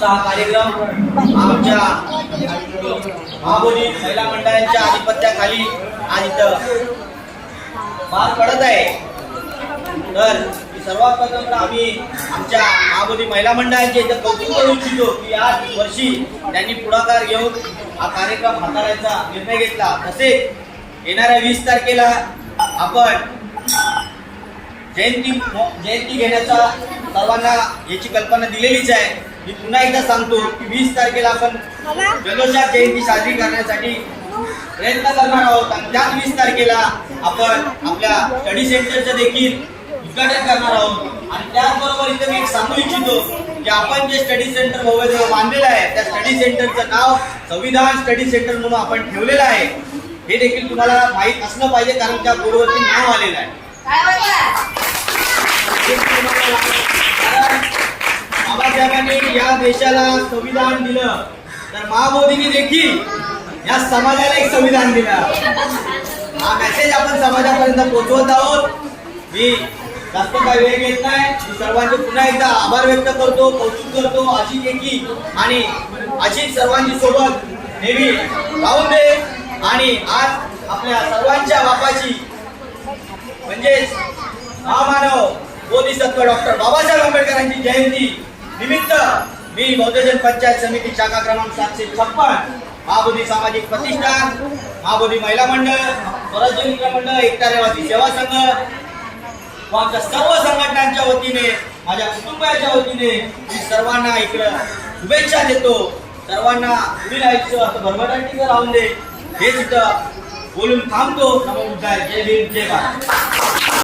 आजचा हा कार्यक्रम आमच्या महाबोधी महिला मंडळाच्या आधिपत्याखाली आज इथं पार पडत आहे। तर सर्वात प्रथम आम्ही आमच्या महाबोधी महिला मंडळाचे इथं कौतुक करू इच्छितो की या वर्षी त्यांनी पुढाकार घेऊन हा कार्यक्रम हाताळायचा निर्णय घेतला। तसेच येणाऱ्या 20 तारखेला आपण जयंती घेण्याचा सर्वांना याची कल्पना दिलेलीच आहे। मी पुन्हा एकदा सांगतो की 20 तारखेला आपण जल्लोषात जयंती साजरी करण्यासाठी प्रयत्न करणार आहोत आणि त्याच 20 तारखेला आपण आपल्या स्टडी सेंटरचं देखील उद्घाटन करणार आहोत। आणि त्याचबरोबर इथे मी एक सांगू इच्छितो की आपण जे स्टडी सेंटर भव्य बांधलेलं आहे त्या स्टडी सेंटरचं नाव संविधान स्टडी सेंटर म्हणून आपण ठेवलेलं आहे। हे देखील तुम्हाला माहीत असलं पाहिजे कारण त्या बोर्डवरती नाव आलेलं आहे। बाबासाहेबांनी या देशाला संविधान दिलं तर महाबोधींनी देखील या समाजाला एक संविधान दिलं। हा मेसेज आपण समाजापर्यंत पोहोचवत आहोत। मी जास्त काही वेळ घेत नाही। मी सर्वांचे पुन्हा एकदा आभार व्यक्त करतो, कौतुक करतो। अशीच एकी आणि अशीच सर्वांची सोबत नेहमी राहून दे। आणि आज आपल्या सर्वांच्या बापाची म्हणजेच महामानव बोधिसत्व डॉक्टर बाबासाहेब आंबेडकरांची जयंती निमित्त मी बौद्धजन पंचायत समिती शाखा क्रमांक 756 महाबोधी सामाजिक प्रतिष्ठान, महाबोधी महिला मंडळ, स्वराज्य मित्र मंडळ, एकता रहिवासी सेवा संघ व आमच्या सर्व संघटनांच्या वतीने माझ्या कुटुंबाच्या वतीने मी सर्वांना इकडं शुभेच्छा देतो। सर्वांना पुढील आयुष्य असं भरभराटीचं राहून दे हेच इथं बोलून थांबतो। नमो बुद्धाय। जय भीम, जय भारत।